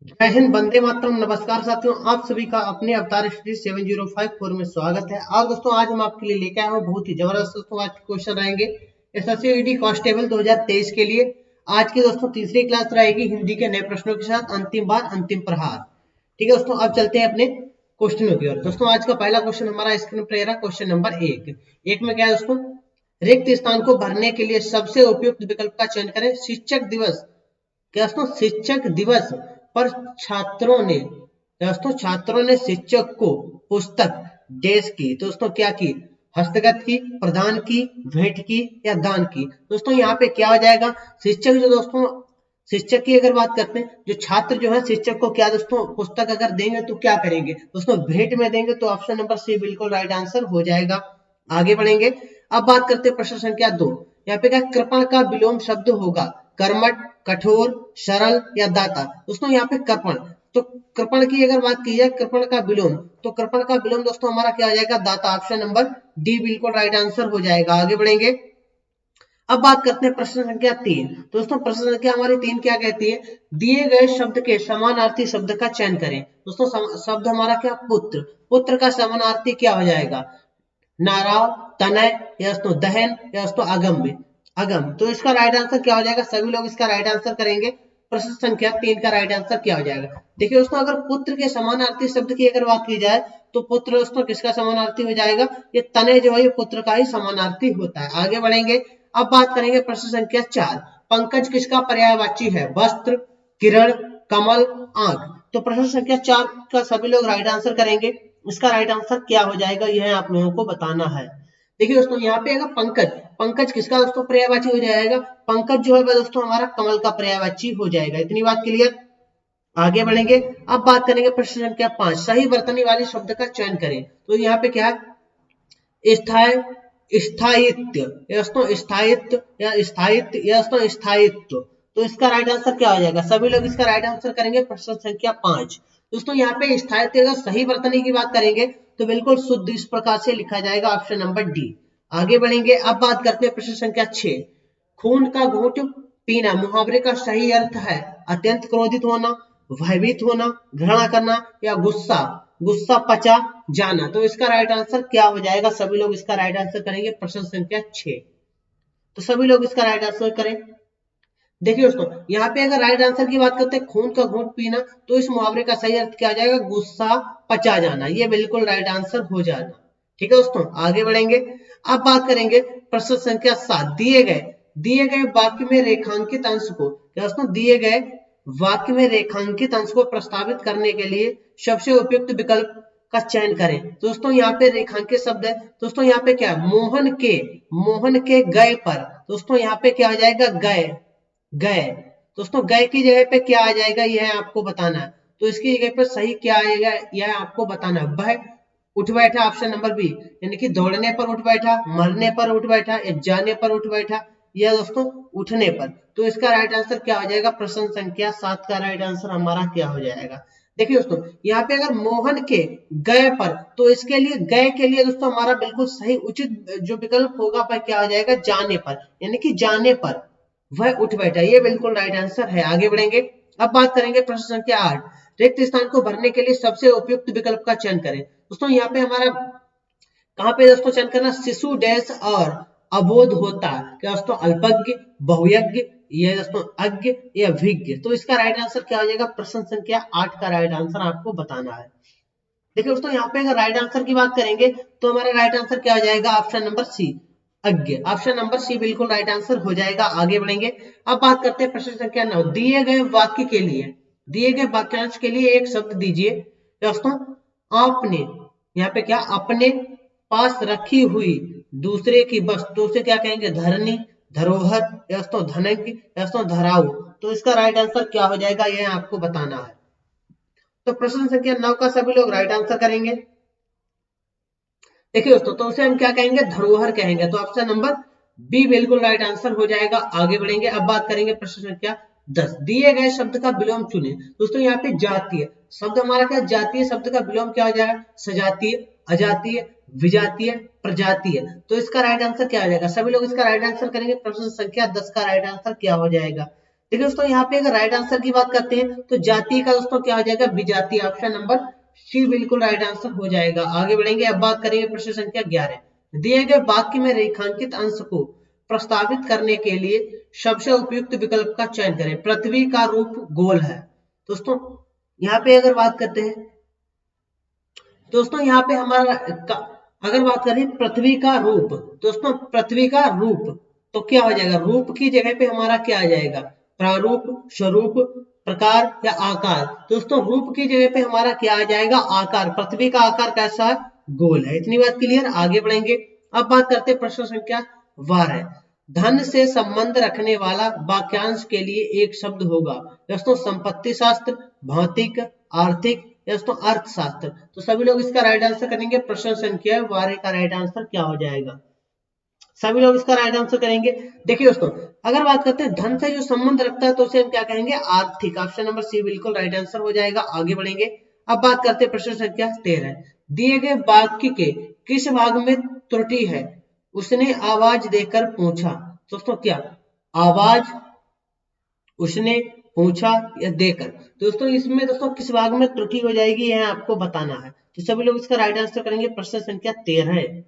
जय हिंद, वंदे मातरम। नमस्कार साथियों, आप सभी का अपने अवतार स्टडी 7054 में स्वागत है। और दोस्तों आज हम आपके लिए लेके आए हैं बहुत ही जबरदस्त दोस्तों आज के क्वेश्चन रहेंगे एसएससी ईडी कांस्टेबल 2023 के लिए। आज की दोस्तों तीसरी क्लास रहेगी हिंदी के नए प्रश्नों के साथ, अंतिम बार अंतिम प्रहार। ठीक है दोस्तों, अब चलते हैं अपने क्वेश्चनों की ओर। दोस्तों आज का पहला क्वेश्चन हमारा स्क्रीन पर रहा, क्वेश्चन नंबर एक में क्या है दोस्तों, रिक्त स्थान को भरने के लिए सबसे उपयुक्त विकल्प का चयन करें। शिक्षक दिवस क्या दोस्तों, शिक्षक दिवस पर छात्रों ने शिक्षक को पुस्तक डैश की। तो दोस्तों क्या की, हस्तगत की, प्रदान की, भेंट की या दान की। दोस्तों यहाँ पे क्या हो जाएगा, शिक्षक जो दोस्तों, शिक्षक की अगर बात करते हैं, जो छात्र जो है शिक्षक को क्या दोस्तों पुस्तक अगर देंगे तो क्या करेंगे दोस्तों, भेंट में देंगे। तो ऑप्शन नंबर सी बिल्कुल राइट आंसर हो जाएगा। आगे बढ़ेंगे, अब बात करते हैं प्रश्न संख्या 2। यहाँ पे क्या कृपण का विलोम शब्द होगा, कर्मठ, कठोर, सरल या दाता। दोस्तों यहाँ पे कृपण, तो कृपण की अगर बात की जाए, कृपण का विलोम, तो कृपण का विलोम दोस्तों हमारा क्या हो जाएगा, दाता। ऑप्शन नंबर डी बिल्कुल राइट आंसर हो जाएगा। आगे बढ़ेंगे, अब बात करते हैं प्रश्न संख्या 3। दोस्तों प्रश्न संख्या हमारी 3 क्या कहती है, दिए गए शब्द के समानार्थी शब्द का चयन करें। दोस्तों शब्द हमारा क्या, पुत्र। पुत्र का समानार्थी क्या हो जाएगा, नाराव, तनय या दोस्तों दहन या दोस्तों अगम्य, अगम। तो इसका राइट आंसर क्या हो जाएगा, सभी लोग इसका राइट आंसर करेंगे। प्रश्न संख्या 3 का राइट आंसर क्या हो जाएगा। देखिए दोस्तों, अगर पुत्र के समानार्थी शब्द की अगर बात की जाए तो पुत्र दोस्तों किसका समानार्थी हो जाएगा, ये तनय जो है ये पुत्र का ही समानार्थी होता है। आगे बढ़ेंगे, अब बात करेंगे प्रश्न संख्या 4। पंकज किसका पर्यायवाची है, वस्त्र, किरण, कमल, आंख। तो प्रश्न संख्या 4 का सभी लोग राइट आंसर करेंगे। इसका राइट आंसर क्या हो जाएगा, यह आप लोगों को बताना है। देखिए दोस्तों यहाँ पे अगर पंकज, पंकज किसका दोस्तों पर्यायवाची हो जाएगा, पंकज जो है वह दोस्तों हमारा कमल का पर्यायवाची हो जाएगा। इतनी बात क्लियर। आगे बढ़ेंगे, अब बात करेंगे प्रश्न संख्या 5। सही वर्तनी वाले शब्द का चयन करें। तो यहाँ पे क्या है, स्थायित्व या स्थायित्व या स्थायित्व या स्थायित्व। तो इसका राइट आंसर क्या हो जाएगा, सभी लोग इसका राइट आंसर करेंगे। प्रश्न संख्या 5। दोस्तों यहाँ पे स्थायित्व अगर सही वर्तनी की बात करेंगे तो बिल्कुल शुद्ध इस प्रकार से लिखा जाएगा, ऑप्शन नंबर डी। आगे बढ़ेंगे, अब बात करते हैं प्रश्न संख्या 6। खून का घूंट पीना मुहावरे का सही अर्थ है अत्यंत क्रोधित होना, भयभीत होना, घृणा करना या गुस्सा, गुस्सा पचा जाना। तो इसका राइट आंसर क्या हो जाएगा, सभी लोग इसका राइट आंसर करेंगे। प्रश्न संख्या 6, तो सभी लोग इसका राइट आंसर करें। देखिए दोस्तों यहाँ पे अगर राइट आंसर की बात करते हैं खून का घूंट पीना, तो इस मुहावरे का सही अर्थ क्या आ जाएगा, गुस्सा पचा जाना। ये बिल्कुल राइट आंसर हो जाना। ठीक है दोस्तों, आगे बढ़ेंगे, अब बात करेंगे प्रश्न संख्या 7। दिए गए वाक्य में रेखांकित अंश को, क्या दोस्तों, दिए गए वाक्य में रेखांकित अंश को प्रस्तावित करने के लिए सबसे उपयुक्त विकल्प का चयन करें। दोस्तों यहाँ पे रेखांकित शब्द है, दोस्तों यहाँ पे क्या है, मोहन के गए पर। दोस्तों यहाँ पे क्या आ जाएगा, गए, गए। दोस्तों गए की जगह पे क्या आ जाएगा, यह आपको बताना है। तो इसकी जगह पे सही क्या आएगा, यह आपको बताना है। वह उठ बैठा, ऑप्शन नंबर बी, यानी कि दौड़ने पर उठ बैठा, मरने पर उठ बैठा या जाने पर उठ बैठा, या दोस्तों उठने पर। तो इसका राइट आंसर क्या हो जाएगा, प्रश्न संख्या 7 का राइट आंसर हमारा क्या हो जाएगा। देखिए दोस्तों यहाँ पे अगर मोहन के गए पर, तो इसके लिए गए के लिए दोस्तों हमारा बिल्कुल सही उचित जो विकल्प होगा वह क्या हो जाएगा, जाने पर, यानी कि जाने पर वह उठ बैठा। ये बिल्कुल राइट आंसर है। आगे बढ़ेंगे, अब बात करेंगे प्रश्न संख्या 8। रिक्त स्थान को भरने के लिए सबसे उपयुक्त विकल्प का चयन करें। दोस्तों यहाँ पे हमारा कहाँ पे दोस्तों चयन करना, शिशु डैश और अबोध होता, क्या दोस्तों, अल्पज्ञ, बहुयज्ञ, ये दोस्तों अज्ञ या विज्ञ। तो इसका राइट आंसर क्या हो जाएगा, प्रश्न संख्या 8 का राइट आंसर आपको बताना है। देखिए दोस्तों यहाँ पे अगर राइट आंसर की बात करेंगे तो हमारा राइट आंसर क्या हो जाएगा, ऑप्शन नंबर सी, अज्ञ। ऑप्शन नंबर सी बिल्कुल राइट आंसर हो जाएगा। आगे बढ़ेंगे, अब बात करते हैं प्रश्न संख्या 9। दिए गए वाक्य के लिए, दिए गए वाक्यांश के लिए एक शब्द दीजिए। दोस्तों आपने, यहाँ पे क्या, अपने पास रखी हुई दूसरे की वस्तु से क्या कहेंगे, धरनी, धरोहर या दोस्तों धनज्ञ या दोस्तों धराऊ। तो इसका राइट आंसर क्या हो जाएगा, यह आपको बताना है। तो प्रश्न संख्या 9 का सभी लोग राइट आंसर करेंगे। देखिए दोस्तों, तो उसे हम क्या कहेंगे, धरोहर कहेंगे। तो ऑप्शन नंबर बी बिल्कुल राइट आंसर हो जाएगा। आगे बढ़ेंगे, अब बात करेंगे प्रश्न संख्या 10। दिए गए शब्द का विलोम चुने। दोस्तों यहाँ पे जातीय शब्द हमारा क्या, जातीय शब्द का विलोम क्या हो जाएगा, सजातीय, अजातीय, विजातीय, प्रजातीय। तो इसका राइट आंसर क्या हो जाएगा, सभी लोग इसका राइट आंसर करेंगे। प्रश्न संख्या 10 का राइट आंसर क्या हो जाएगा। देखिए दोस्तों यहाँ पे अगर राइट आंसर की बात करते हैं तो जाति का दोस्तों क्या हो जाएगा, विजाति। ऑप्शन नंबर सी बिल्कुल राइट आंसर हो जाएगा। आगे बढ़ेंगे, अब बात करेंगे प्रश्न संख्या 11। दिए गए वाक्य में रेखांकित अंश को प्रस्तावित करने के लिए सबसे उपयुक्त विकल्प का चयन करें। पृथ्वी का रूप गोल है। दोस्तों यहाँ पे अगर बात करते हैं, दोस्तों यहाँ पे हमारा अगर बात करें पृथ्वी का रूप, दोस्तों पृथ्वी का रूप तो क्या हो जाएगा, रूप की जगह पे हमारा क्या आ जाएगा, प्रारूप, स्वरूप, प्रकार या आकार। दोस्तों रूप की जगह पे हमारा क्या आ जाएगा, आकार। पृथ्वी का आकार कैसा है, गोल है। इतनी बात क्लियर। आगे बढ़ेंगे, अब बात करते हैं प्रश्न संख्या 12। धन से संबंध रखने वाला वाक्यांश के लिए एक शब्द होगा। दोस्तों संपत्ति शास्त्र, भौतिक, आर्थिक, दोस्तों अर्थशास्त्र। तो सभी लोग इसका राइट आंसर करेंगे। प्रश्न संख्या 12 का राइट आंसर क्या हो जाएगा, सभी लोग इसका राइट आंसर करेंगे। देखिए दोस्तों अगर बात करते हैं धन से जो संबंध रखता है तो उसे हम क्या कहेंगे, आर्थिक। ऑप्शन नंबर सी बिल्कुल राइट आंसर हो जाएगा। आगे बढ़ेंगे, अब बात करते हैं प्रश्न संख्या 13। दिए गए वाक्य के किस भाग में त्रुटि है, उसने आवाज देकर पूछा। दोस्तों क्या, आवाज, उसने, पूछा या देकर। दोस्तों इसमें दोस्तों किस भाग में त्रुटि हो जाएगी यह आपको बताना है। तो सभी लोग इसका राइट आंसर करेंगे। प्रश्न संख्या 13।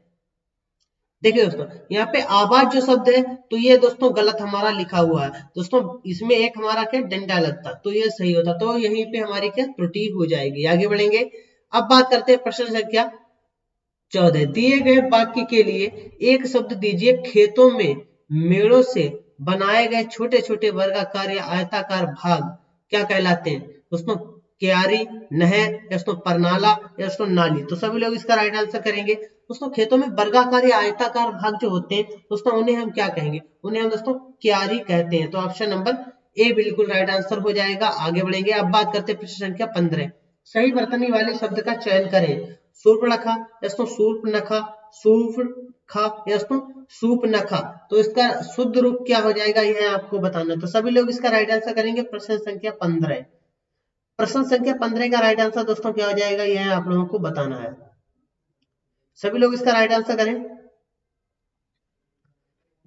देखिए दोस्तों यहाँ पे आवाज जो शब्द है तो ये दोस्तों गलत हमारा लिखा हुआ है। दोस्तों इसमें एक हमारा क्या डंडा लगता तो ये सही होता, तो यहीं पे हमारी क्या त्रुटि हो जाएगी। आगे बढ़ेंगे, अब बात करते हैं प्रश्न संख्या 14। दिए गए वाक्य के लिए एक शब्द दीजिए। खेतों में मेड़ों से बनाए गए छोटे छोटे वर्गाकार या आयताकार भाग क्या कहलाते हैं। दोस्तों क्यारी, नहर, दोस्तों परनाला, दोस्तों नाली। तो सभी लोग इसका राइट आंसर करेंगे। दोस्तों खेतों में वर्गाकार या आयताकार भाग जो होते हैं दोस्तों उन्हें हम क्या कहेंगे, उन्हें हम दोस्तों क्यारी कहते हैं। तो ऑप्शन नंबर ए बिल्कुल राइट आंसर हो जाएगा। आगे बढ़ेंगे, अब बात करते हैं प्रश्न संख्या 15। सही वर्तनी वाले शब्द का चयन करें। सूर्पणखा, दोस्तों सूर्पनखा, सूर्पखा, दोस्तों सूपनखा। तो इसका शुद्ध रूप क्या हो जाएगा यह आपको बताना है। तो सभी लोग इसका राइट आंसर करेंगे। प्रश्न संख्या 15। प्रश्न संख्या 15 का राइट आंसर दोस्तों क्या हो जाएगा यह आप लोगों को बताना है। सभी लोग इसका राइट आंसर करें।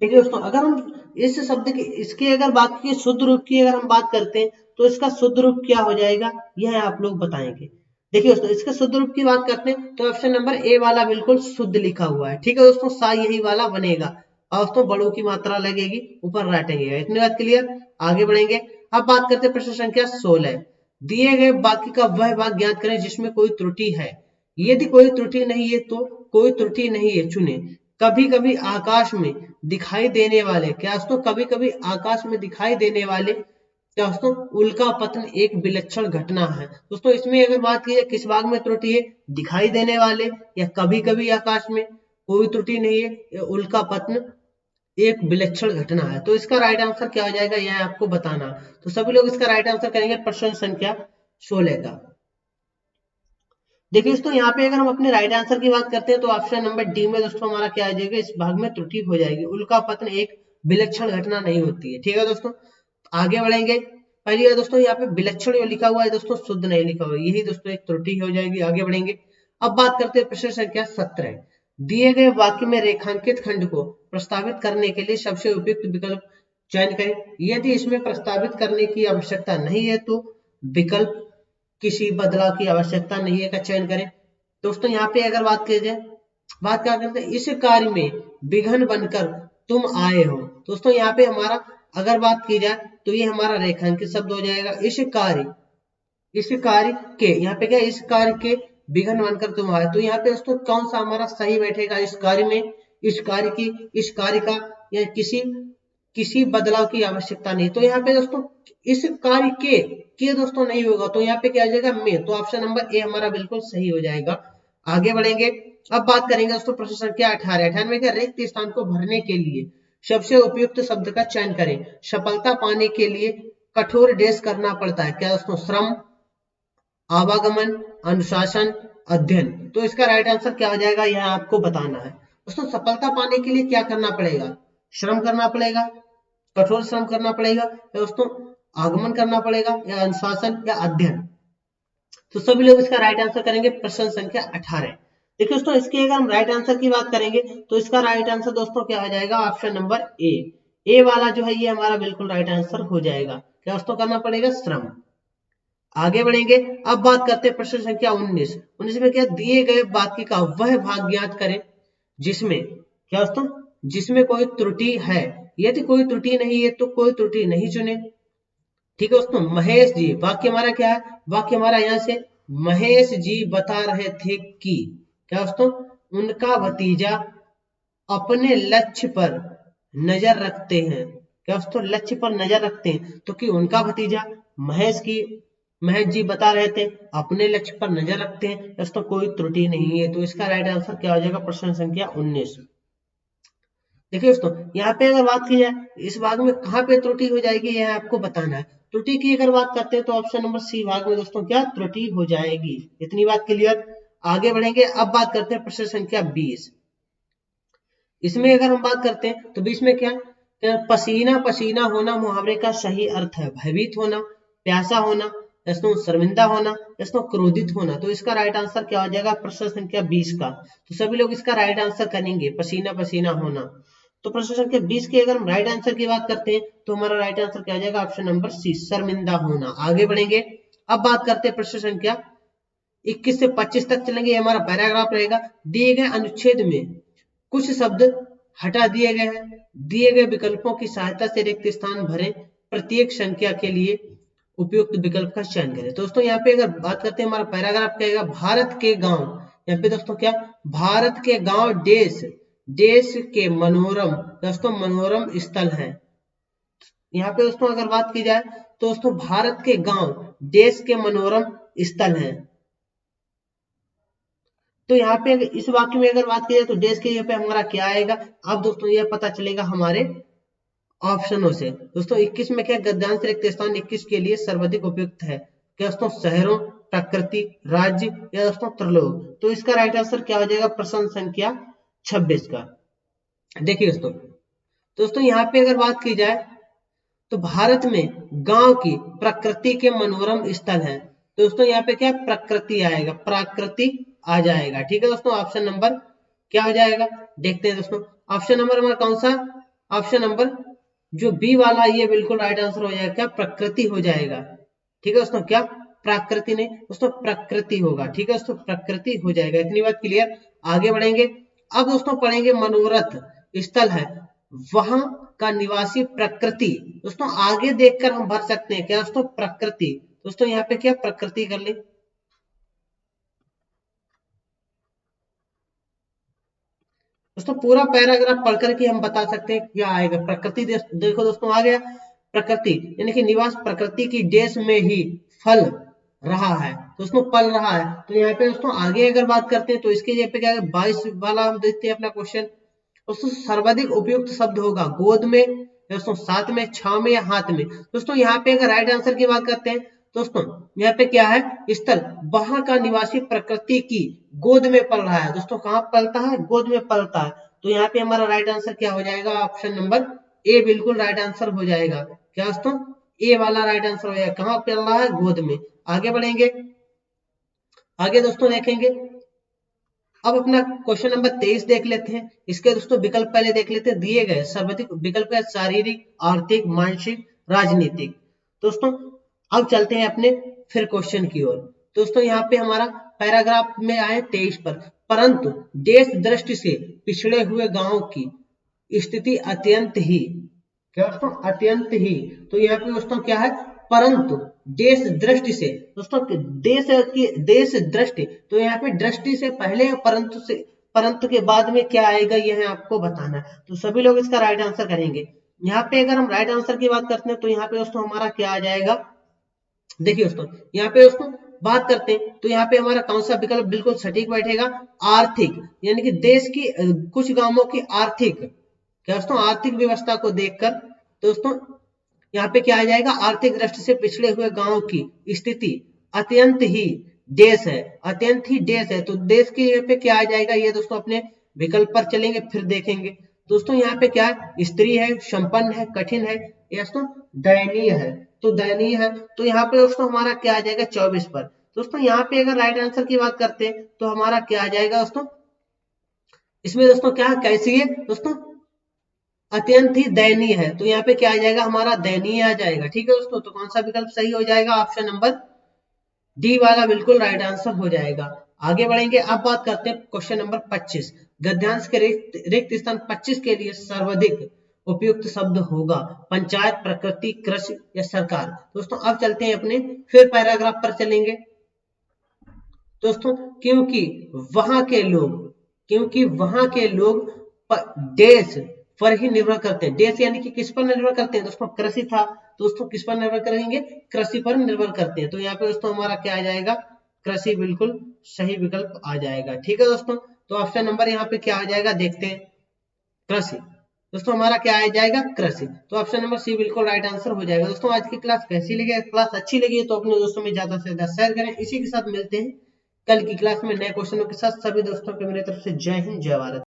देखिए दोस्तों अगर हम इस शब्द की इसके अगर बात की शुद्ध रूप की अगर हम बात करते हैं तो इसका शुद्ध रूप क्या हो जाएगा यह आप लोग बताएंगे। देखिए दोस्तों इसके शुद्ध रूप की बात करते हैं तो ऑप्शन नंबर ए वाला बिल्कुल शुद्ध लिखा हुआ है। ठीक है दोस्तों, सा यही वाला बनेगा और दोस्तों बड़ों की मात्रा लगेगी, ऊपर राटेंगे। इतनी बात क्लियर। आगे बढ़ेंगे, अब बात करते हैं प्रश्न संख्या 16। दिए गए वाक्य का वह भाग ज्ञात करें जिसमें कोई त्रुटि है। यदि कोई त्रुटि नहीं है तो कोई त्रुटि नहीं है चुने। कभी कभी आकाश में दिखाई देने वाले, क्या दोस्तों कभी कभी आकाश में दिखाई देने वाले क्या दोस्तों उल्का पतन एक विलक्षण घटना है। दोस्तों इसमें अगर बात की जाए किस भाग में त्रुटि है, दिखाई देने वाले या कभी कभी आकाश में, कोई त्रुटि नहीं है, उल्का पतन एक विलक्षण घटना है। तो इसका राइट आंसर क्या हो जाएगा यह आपको बताना। तो सभी लोग इसका राइट आंसर करेंगे प्रश्न संख्या 16 का। देखिए दोस्तों यहाँ पे अगर हम अपने राइट आंसर की बात करते हैं तो ऑप्शन नंबर डी में दोस्तों हमारा क्या आ जाएगा, इस भाग में त्रुटि हो जाएगी। उल्का पतन एक विलक्षण घटना नहीं होती है। ठीक है दोस्तों, आगे बढ़ेंगे। पहली बार दोस्तों यहाँ पे विलक्षण जो लिखा हुआ है दोस्तों शुद्ध नहीं लिखा हुआ है, यही दोस्तों एक त्रुटि हो जाएगी। आगे बढ़ेंगे, अब बात करते हैं प्रश्न संख्या 17। दिए गए वाक्य में रेखांकित खंड को प्रस्तावित करने के लिए सबसे उपयुक्त विकल्प चयन करें। यदि इसमें प्रस्तावित करने की आवश्यकता नहीं है तो विकल्प किसी बदलाव की आवश्यकता नहीं है का चयन करें। दोस्तों यहाँ पे अगर बात की जाए, बात क्या करते हैं, इस कार्य में विघ्न बनकर तुम आए हो। दोस्तों यहाँ पे हमारा अगर बात की जाए तो ये हमारा रेखांकित शब्द हो जाएगा। इस कार्य के, यहाँ पे क्या, इस कार्य के विघ्न बनकर तुम आए। तो यहाँ पे दोस्तों कौन सा हमारा सही बैठेगा, इस कार्य में, इस कार्य की, इस कार्य का, या किसी बदलाव की आवश्यकता नहीं। तो यहाँ पे दोस्तों इस कार्य के दोस्तों नहीं होगा, तो यहाँ पे क्या आ जाएगा में। तो ऑप्शन नंबर ए हमारा बिल्कुल सही हो जाएगा। आगे बढ़ेंगे, अब बात करेंगे दोस्तों प्रश्न संख्या 18 में क्या, रिक्त स्थान को भरने के लिए सबसे उपयुक्त शब्द का चयन करें। सफलता पाने के लिए कठोर डेस करना पड़ता है। क्या दोस्तों, श्रम, आवागमन, अनुशासन, अध्ययन। तो इसका राइट आंसर क्या हो जाएगा यह आपको बताना है। दोस्तों सफलता पाने के लिए क्या करना पड़ेगा, श्रम करना पड़ेगा, कठोर श्रम करना पड़ेगा, या दोस्तों आगमन करना पड़ेगा, या अनुशासन, या अध्ययन। तो सभी लोग इसका राइट आंसर करेंगे प्रश्न संख्या 18। देखिए दोस्तों इसके अगर हम राइट आंसर की बात करेंगे तो इसका राइट आंसर दोस्तों क्या हो जाएगा, ऑप्शन नंबर ए। ए वाला जो है ये हमारा बिल्कुल राइट आंसर हो जाएगा। क्या दोस्तों करना पड़ेगा? श्रम। आगे बढ़ेंगे। अब बात करते हैं प्रश्न संख्या 19। 19 में क्या दिए गए वाक्य का वह भाग ज्ञात करें जिसमें क्या दोस्तों जिसमें कोई त्रुटि है। यदि कोई त्रुटि नहीं है तो कोई त्रुटि नहीं चुने। ठीक है दोस्तों। महेश जी, वाक्य हमारा क्या है? वाक्य हमारा यहाँ से महेश जी बता रहे थे कि क्या दोस्तों उनका भतीजा अपने लक्ष्य पर नजर रखते हैं। क्या दोस्तों लक्ष्य पर नजर रखते हैं, तो कि उनका भतीजा महेश जी बता रहे थे अपने लक्ष्य पर नजर रखते हैं। दोस्तों कोई त्रुटि नहीं है, तो इसका राइट आंसर क्या हो जाएगा? प्रश्न संख्या 19। देखिए दोस्तों यहाँ पे अगर बात की जाए इस भाग में कहाँ पे त्रुटि हो जाएगी यह आपको बताना है। त्रुटि की अगर बात करते हैं तो ऑप्शन नंबर सी भाग में दोस्तों क्या त्रुटि हो जाएगी। इतनी बात क्लियर। आगे बढ़ेंगे। अब बात करते हैं प्रश्न संख्या 20। इसमें अगर हम बात करते हैं तो 20 में क्या पसीना पसीना होना मुहावरे का सही अर्थ है भयभीत होना, प्यासा होना, दोस्तों शर्मिंदा होना, दोस्तों क्रोधित होना। तो इसका राइट आंसर क्या हो जाएगा? प्रश्न संख्या 20 का। तो सभी लोग इसका राइट आंसर करेंगे पसीना पसीना होना। तो प्रश्न संख्या 20 के अगर हम राइट आंसर की बात करते हैं तो हमारा राइट आंसर क्या हो जाएगा? ऑप्शन नंबर सी शर्मिंदा होना। आगे बढ़ेंगे। अब बात करते हैं प्रश्न संख्या 21 से 25 तक चलेंगे। ये हमारा पैराग्राफ रहेगा। दिए गए अनुच्छेद में कुछ शब्द हटा दिए गए हैं। दिए गए विकल्पों की सहायता से रिक्त स्थान भरें। प्रत्येक संख्या के लिए उपयुक्त विकल्प का चयन करें। दोस्तों यहाँ पे अगर बात करते हैं हमारा पैराग्राफ कहेगा भारत के गांव। यहाँ पे दोस्तों क्या भारत के गांव देश देश के मनोरम दोस्तों मनोरम स्थल है। यहाँ पे दोस्तों अगर बात की जाए तो दोस्तों भारत के गांव देश के मनोरम स्थल हैं। तो यहाँ पे इस वाक्य में अगर बात की जाए तो देश के यहाँ पे हमारा क्या आएगा? अब दोस्तों ये पता चलेगा हमारे ऑप्शनों से। दोस्तों 21 में क्या गद्यांश रिक्त स्थान 21 के लिए सर्वाधिक उपयुक्त है। क्या दोस्तों शहरों, प्रकृति, राज्य या दोस्तों त्रिलोक। तो इसका राइट आंसर क्या हो जाएगा? प्रश्न संख्या 26 का। देखिए दोस्तों यहाँ पे अगर बात की जाए तो भारत में गांव की प्रकृति के मनोरम स्थल हैं। दोस्तों यहाँ पे क्या प्रकृति आएगा? प्राकृति आ जाएगा। ठीक है दोस्तों ऑप्शन नंबर क्या हो जाएगा? देखते हैं दोस्तों ऑप्शन नंबर हमारा कौन सा? ऑप्शन नंबर जो बी वाला ये बिल्कुल राइट आंसर हो जाएगा। क्या प्रकृति हो जाएगा। ठीक है दोस्तों क्या प्राकृति नहीं दोस्तों प्रकृति होगा। ठीक है दोस्तों प्रकृति हो जाएगा। इतनी बात क्लियर। आगे बढ़ेंगे। अब दोस्तों पढ़ेंगे मनोरथ स्थल है वहां का निवासी प्रकृति। दोस्तों आगे देखकर हम भर सकते हैं क्या दोस्तों प्रकृति। दोस्तों यहाँ पे क्या प्रकृति कर ले। दोस्तों पूरा पैराग्राफ पढ़कर के हम बता सकते हैं क्या आएगा। प्रकृति देखो दोस्तों आ गया प्रकृति यानी कि निवास प्रकृति की देश में ही फल रहा है दोस्तों पल रहा है। तो यहाँ पे दोस्तों आगे अगर बात करते हैं तो इसके यहाँ पे क्या है 22 वाला हम देखते हैं अपना क्वेश्चन। दोस्तों सर्वाधिक उपयुक्त शब्द होगा गोद में दोस्तों साथ में छाव में या हाथ में। दोस्तों यहाँ पे अगर राइट आंसर की बात करते हैं दोस्तों यहाँ पे क्या है स्थल वहां का निवासी प्रकृति की गोद में पल रहा है। दोस्तों कहाँ पलता है? गोद में पलता है। तो यहाँ पे हमारा राइट आंसर क्या हो जाएगा? ऑप्शन नंबर ए बिल्कुल राइट आंसर हो जाएगा। क्या दोस्तों ए वाला राइट आंसर हो जाएगा। कहाँ पल रहा है? गोद में। आगे बढ़ेंगे। आगे दोस्तों देखेंगे। अब अपना क्वेश्चन नंबर 23 देख लेते हैं। इसके दोस्तों विकल्प पहले देख लेते हैं। दिए गए सर्वाधिक विकल्प है शारीरिक, आर्थिक, मानसिक, राजनीतिक। दोस्तों अब चलते हैं अपने फिर क्वेश्चन की ओर। दोस्तों यहाँ पे हमारा पैराग्राफ में आए 23 पर। परंतु देश दृष्टि से पिछड़े हुए गांव की स्थिति अत्यंत ही क्या दोस्तों अत्यंत ही। तो यहाँ पे दोस्तों क्या है? परंतु देश दृष्टि से। दोस्तों देश दृष्टि तो यहाँ पे दृष्टि से पहले परंतु के बाद में क्या आएगा यह आपको बताना है। तो सभी लोग इसका राइट आंसर करेंगे। यहाँ पे अगर हम राइट आंसर की बात करते हैं तो यहाँ पे दोस्तों हमारा क्या आ जाएगा? देखिए दोस्तों यहाँ पे दोस्तों बात करते हैं तो यहाँ पे हमारा कौन सा विकल्प बिल्कुल सटीक बैठेगा? आर्थिक यानी कि देश की कुछ गांवों की आर्थिक क्या दोस्तों आर्थिक व्यवस्था को देखकर दोस्तों यहाँ पे क्या आ जाएगा? आर्थिक दृष्टि से पिछड़े हुए गांव की स्थिति अत्यंत ही देश है। अत्यंत ही देश है तो देश के यहाँ पे क्या आ जाएगा? ये दोस्तों अपने विकल्प पर चलेंगे फिर देखेंगे। दोस्तों यहाँ पे क्या है? स्त्री है, संपन्न है, कठिन है या दोस्तों दयनीय है। तो दयनीय है तो यहाँ पे दोस्तों हमारा क्या आ जाएगा? 24 पर। दोस्तों यहाँ पे अगर राइट आंसर की बात करते हैं तो हमारा क्या आ जाएगा दोस्तों? इसमें दोस्तों क्या कैसी है दोस्तों अत्यंत ही दयनीय है, तो यहाँ पे क्या आ जाएगा हमारा दयनीय आ जाएगा। ठीक है दोस्तों, तो कौन सा विकल्प सही हो जाएगा, ऑप्शन नंबर डी वाला बिल्कुल राइट आंसर हो जाएगा। आगे बढ़ेंगे, अब बात करते हैं क्वेश्चन नंबर 25। गद्यांश के रिक्त स्थान 25 के लिए सर्वाधिक उपयुक्त शब्द होगा पंचायत, प्रकृति, कृषि या सरकार। दोस्तों अब चलते हैं अपने फिर पैराग्राफ पर चलेंगे दोस्तों। क्योंकि वहां के लोग देश पर ही निर्भर करते हैं। देश यानी कि किस पर निर्भर करते हैं दोस्तों, कृषि था। दोस्तों किस पर निर्भर करेंगे, कृषि पर निर्भर करते हैं। तो यहाँ पे दोस्तों हमारा क्या आ जाएगा, कृषि बिल्कुल सही विकल्प आ जाएगा। ठीक है दोस्तों, तो ऑप्शन नंबर यहाँ पे क्या आ जाएगा, देखते हैं, कृषि। दोस्तों हमारा क्या आ जाएगा, कृषि। तो ऑप्शन नंबर सी बिल्कुल राइट आंसर हो जाएगा। दोस्तों आज की क्लास कैसी लगी, क्लास अच्छी लगी है तो अपने दोस्तों में ज्यादा से ज्यादा शेयर करें। इसी के साथ मिलते हैं कल की क्लास में नए क्वेश्चनों के साथ। सभी दोस्तों को मेरी तरफ से जय हिंद, जय भारत।